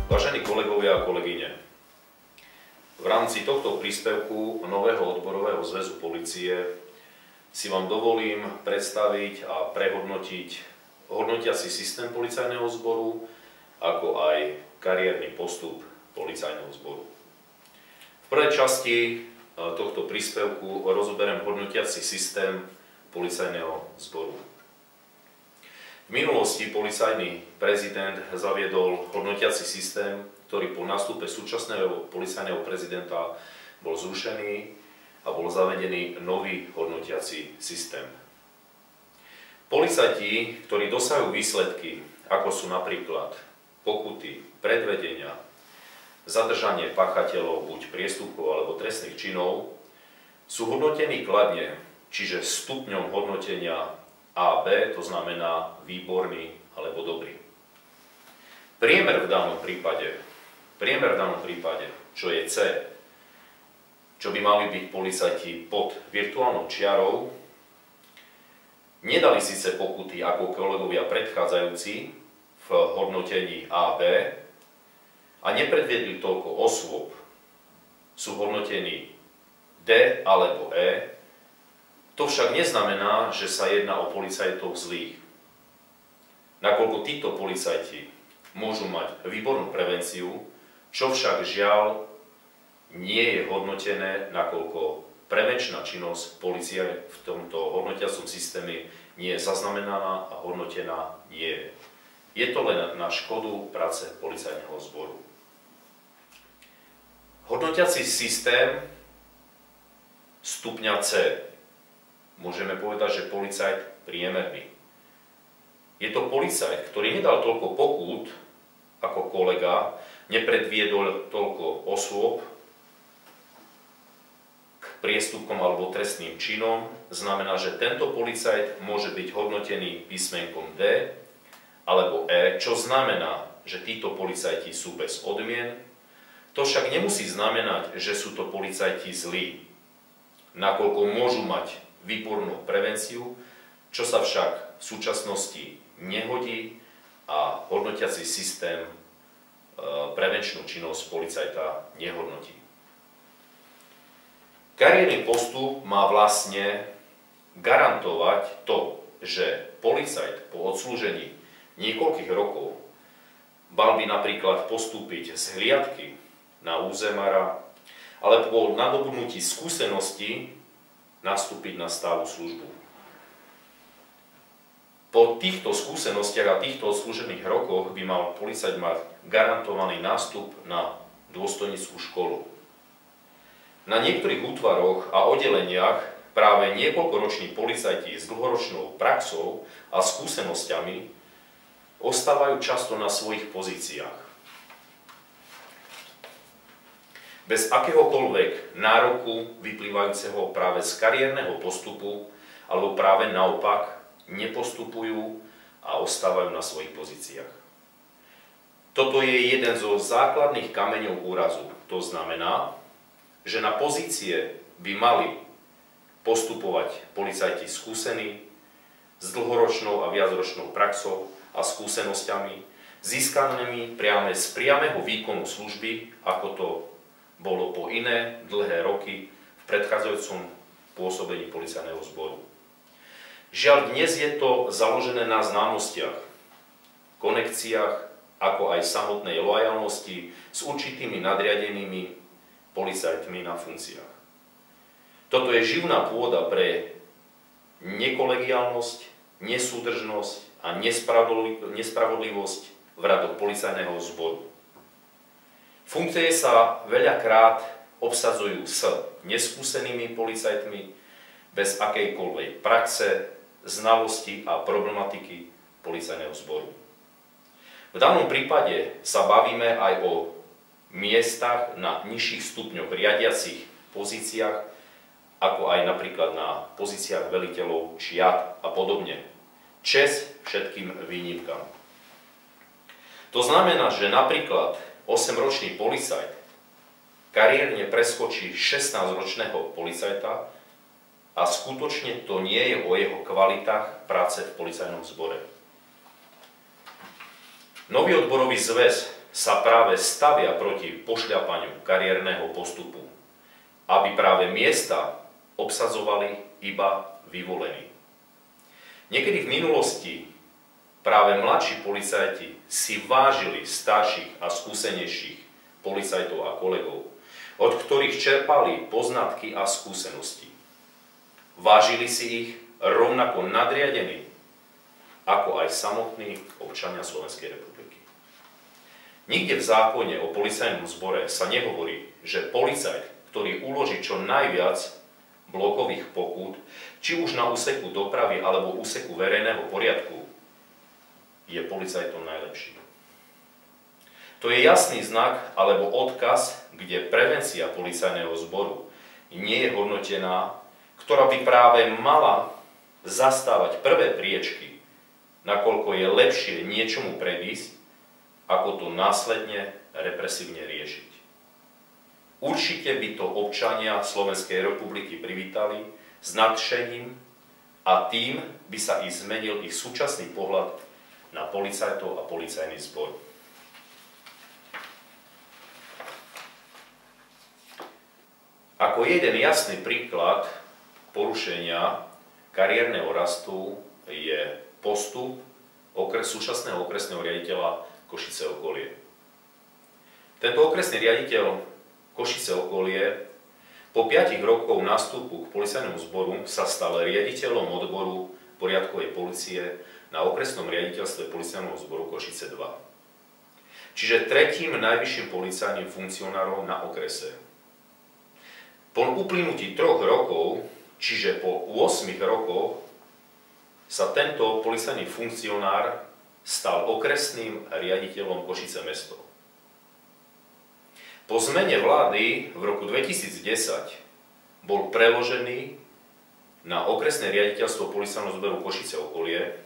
Vážení kolegovia a kolegyne, v rámci tohto príspevku nového odborového zväzu polície si vám dovolím predstaviť a prehodnotiť hodnotiaci systém policajného zboru, ako aj kariérny postup policajného zboru. V prvej časti tohto príspevku rozoberiem hodnotiaci systém policajného zboru. V minulosti policajný prezident zaviedol hodnotiaci systém, ktorý po nástupe súčasného policajného prezidenta bol zrušený a bol zavedený nový hodnotiaci systém. Policajti, ktorí dosahujú výsledky, ako sú napríklad pokuty, predvedenia, zadržanie páchateľov buď priestupkov alebo trestných činov, sú hodnotení kladne, čiže stupňom hodnotenia A, B, to znamená výborný alebo dobrý. Priemer v danom prípade, čo je C, čo by mali byť policajti pod virtuálnou čiarou, nedali síce pokuty ako kolegovia predchádzajúci v hodnotení A, B a nepredviedli toľko osôb, sú hodnotení D alebo E. To však neznamená, že sa jedná o policajtov zlých. Nakoľko títo policajti môžu mať výbornú prevenciu, čo však žiaľ nie je hodnotené, nakoľko prevenčná činnosť polície v tomto hodnotiacom systéme nie je zaznamenaná a hodnotená nie je. Je to len na škodu práce policajného zboru. Hodnotiaci systém stupňa C. Môžeme povedať, že policajt priemerný. Je to policajt, ktorý nedal toľko pokút ako kolega, nepredviedol toľko osôb k priestupkom alebo trestným činom. Znamená, že tento policajt môže byť hodnotený písmenkom D alebo E, čo znamená, že títo policajti sú bez odmien. To však nemusí znamenať, že sú to policajti zlí, nakoľko môžu mať výbornú prevenciu, čo sa však v súčasnosti nehodí a hodnotiaci systém prevenčnú činnosť policajta nehodnotí. Kariérny postup má vlastne garantovať to, že policajt po odslúžení niekoľkých rokov mal by napríklad postúpiť z hliadky na územára alebo po nadobudnutí skúsenosti nastúpiť na stálu službu. Po týchto skúsenostiach a týchto odslúžených rokoch by mal policajt mať garantovaný nástup na dôstojnícku školu. Na niektorých útvaroch a oddeleniach práve niekoľkoroční policajti s dlhoročnou praxou a skúsenosťami ostávajú často na svojich pozíciách. Bez akéhokoľvek nároku vyplývajúceho práve z kariérneho postupu, alebo práve naopak nepostupujú a ostávajú na svojich pozíciách. Toto je jeden zo základných kameňov úrazu. To znamená, že na pozície by mali postupovať policajti skúsení, s dlhoročnou a viacročnou praxou a skúsenosťami, získanými priame z priameho výkonu služby, ako to bolo po iné dlhé roky v predchádzajúcom pôsobení policajného zboru. Žiaľ, dnes je to založené na známostiach, konekciách, ako aj samotnej loajálnosti s určitými nadriadenými policajtmi na funkciách. Toto je živná pôda pre nekolegiálnosť, nesúdržnosť a nespravodlivosť v radoch policajného zboru. Funkcie sa veľakrát obsadzujú s neskúsenými policajtmi bez akejkoľvek praxe, znalosti a problematiky policajného zboru. V danom prípade sa bavíme aj o miestach na nižších stupňoch riadiacich pozíciách, ako aj napríklad na pozíciách veliteľov čiat a podobne. Česť všetkým výnimkám. To znamená, že napríklad 8-ročný policajt kariérne preskočí 16-ročného policajta a skutočne to nie je o jeho kvalitách práce v policajnom zbore. Nový odborový zväz sa práve stavia proti pošľapaniu kariérneho postupu, aby práve miesta obsadzovali iba vyvolení. Niekedy v minulosti práve mladší policajti si vážili starších a skúsenejších policajtov a kolegov, od ktorých čerpali poznatky a skúsenosti. Vážili si ich rovnako nadriadení, ako aj samotní občania Slovenskej republiky. Nikde v zákone o policajnom zbore sa nehovorí, že policajt, ktorý uloží čo najviac blokových pokút, či už na úseku dopravy alebo úseku verejného poriadku, je policajtom najlepší. To je jasný znak alebo odkaz, kde prevencia policajného zboru nie je hodnotená, ktorá by práve mala zastávať prvé priečky, nakoľko je lepšie niečomu predísť, ako to následne represívne riešiť. Určite by to občania Slovenskej republiky privítali s nadšením a tým by sa i zmenil ich súčasný pohľad na policajtov a policajný zbor. Ako jeden jasný príklad porušenia kariérneho rastu je postup súčasného okresného riaditeľa Košice okolie. Tento okresný riaditeľ Košice okolie po 5 rokoch nástupu k policajnému zboru sa stal riaditeľom odboru poriadkovej polície na okresnom riaditeľstve policajného zboru Košice 2. Čiže tretím najvyšším policajným funkcionárom na okrese. Po uplynutí 3 rokov, čiže po 8 rokoch, sa tento policajný funkcionár stal okresným riaditeľom Košice mesto. Po zmene vlády v roku 2010 bol preložený na okresné riaditeľstvo policajného zboru Košice okolie,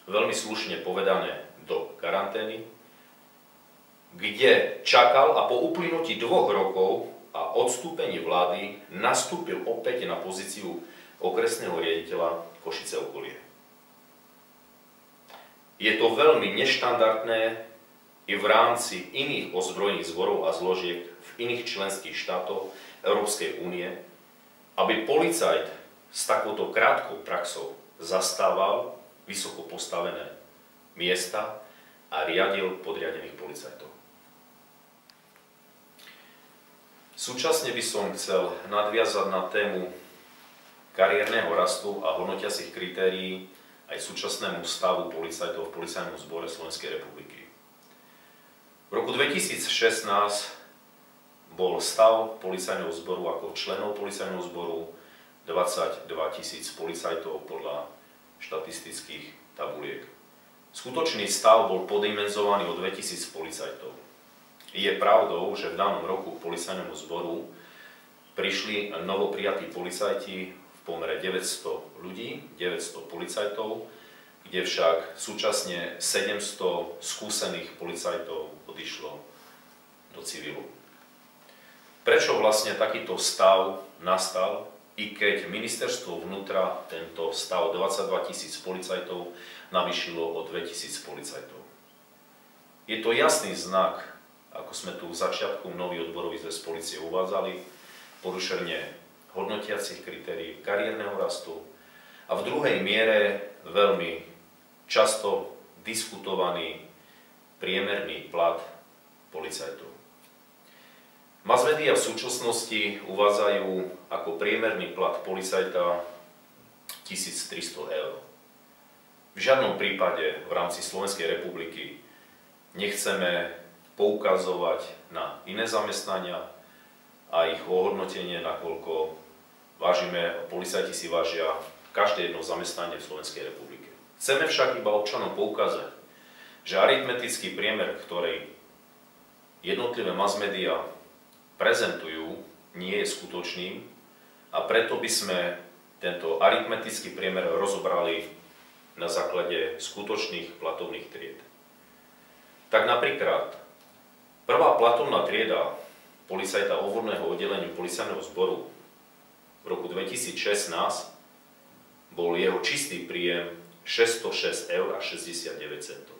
veľmi slušne povedané do karantény, kde čakal a po uplynutí 2 rokov a odstúpení vlády nastúpil opäť na pozíciu okresného riaditeľa Košice okolie. Je to veľmi neštandardné i v rámci iných ozbrojených zborov a zložiek v iných členských štátoch Európskej únie, aby policajt s takouto krátkou praxou zastával vysoko postavené miesta a riadil podriadených policajtov. Súčasne by som chcel nadviazať na tému kariérneho rastu a hodnotiacich kritérií aj súčasnému stavu policajtov v Policajnom zbore Slovenskej republiky. V roku 2016 bol stav policajného zboru ako členov policajného zboru 22 000 policajtov podľa štatistických tabuliek. Skutočný stav bol podimenzovaný o 2000 policajtov. Je pravdou, že v danom roku k policajnému zboru prišli novoprijatí policajti v pomere 900 ľudí, 900 policajtov, kde však súčasne 700 skúsených policajtov odišlo do civilu. Prečo vlastne takýto stav nastal, i keď ministerstvo vnútra tento stav 22 000 policajtov navýšilo o 2000 policajtov? Je to jasný znak, ako sme tu v začiatku nový odborový zväz polície uvádzali, porušenie hodnotiacich kritérií kariérneho rastu a v druhej miere veľmi často diskutovaný priemerný plat policajtov. Masmédia v súčasnosti uvádzajú ako priemerný plat policajta 1300 eur. V žiadnom prípade v rámci Slovenskej republiky nechceme poukazovať na iné zamestnania a ich ohodnotenie, nakoľko policajti si vážia každé jedno zamestnanie v Slovenskej republike. Chceme však iba občanom poukázať, že aritmetický priemer, ktorý jednotlivé masmédia prezentujú, nie je skutočným a preto by sme tento aritmetický priemer rozobrali na základe skutočných platovných tried. Tak napríklad prvá platovná trieda policajta obvodného oddelenia policajného zboru v roku 2016 bol jeho čistý príjem 606,69 eur.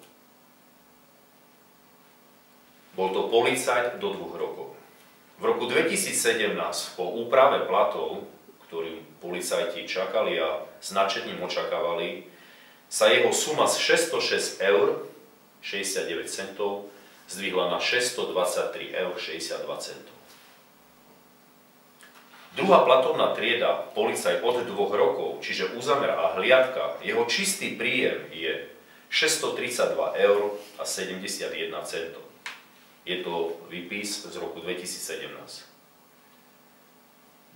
Bol to policajt do 2 rokov. V roku 2017 po úprave platov, ktorým policajti čakali a s nadšením očakávali, sa jeho suma z 606 eur 69 centov zdvihla na 623 eur 62 centov. Druhá platovná trieda, policajt od 2 rokov, čiže úzamer a hliadka, jeho čistý príjem je 632 eur a 71 centov. Je to výpis z roku 2017.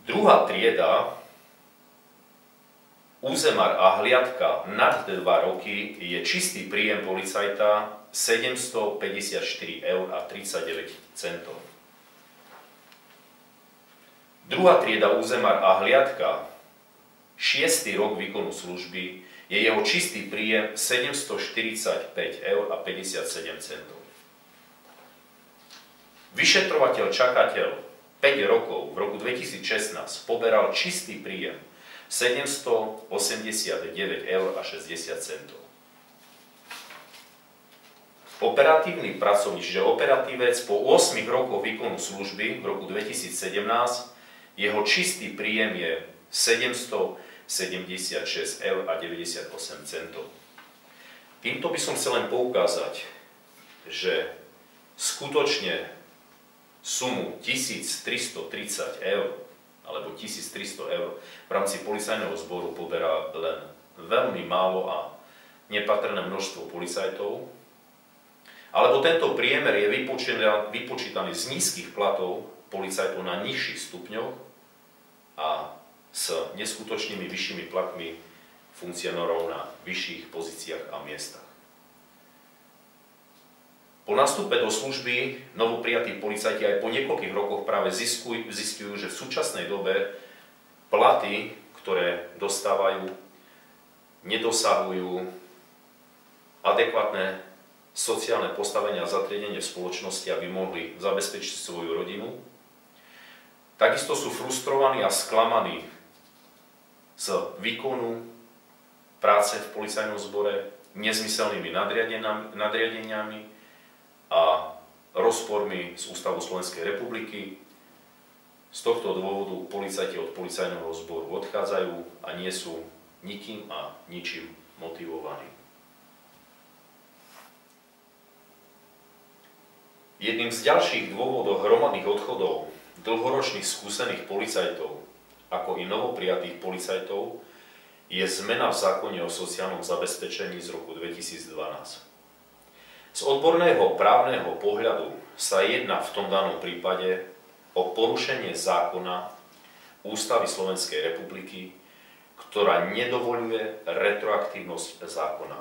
Druhá trieda, územar a hliadka nad 2 roky, je čistý príjem policajta 754 eur a 39 centov. Druhá trieda, územar a hliadka, 6. rok výkonu služby, je jeho čistý príjem 745 eur a 57 centov. Vyšetrovateľ čakateľ 5 rokov v roku 2016 poberal čistý príjem 789 eur a 60 centov. Operatívny pracovník, čiže operatívec po 8 rokoch výkonu služby v roku 2017, jeho čistý príjem je 776 eur a 98 centov. Týmto by som chcel len poukázať, že skutočne sumu 1330 eur alebo 1300 eur v rámci policajného zboru poberá len veľmi málo a nepatrné množstvo policajtov, alebo tento priemer je vypočítaný z nízkych platov policajtov na nižších stupňoch a s neskutočnými vyššími platmi funkcionárov na vyšších pozíciách a miestach. Po nastupe do služby novoprijatí policajti aj po niekoľkých rokoch práve zistujú, že v súčasnej dobe platy, ktoré dostávajú, nedosahujú adekvátne sociálne postavenie a zatriedenie v spoločnosti, aby mohli zabezpečiť svoju rodinu. Takisto sú frustrovaní a sklamaní z výkonu práce v policajnom zbore, nezmyselnými nadriadeniami a rozpormi s Ústavou Slovenskej republiky. Z tohto dôvodu policajti od policajného zboru odchádzajú a nie sú nikým a ničím motivovaní. Jedným z ďalších dôvodov hromadných odchodov dlhoročných skúsených policajtov, ako i novoprijatých policajtov, je zmena v zákone o sociálnom zabezpečení z roku 2012. Z odborného právneho pohľadu sa jedná v tom danom prípade o porušenie zákona Ústavy Slovenskej republiky, ktorá nedovoľuje retroaktívnosť zákona.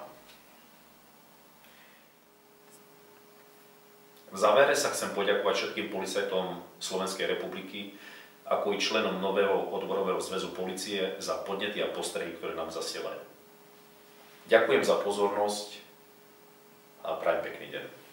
V závere sa chcem poďakovať všetkým policajtom Slovenskej republiky, ako i členom nového odborového zväzu polície za podnety a postrehy, ktoré nám zasielajú. Ďakujem za pozornosť a prajem pekný deň.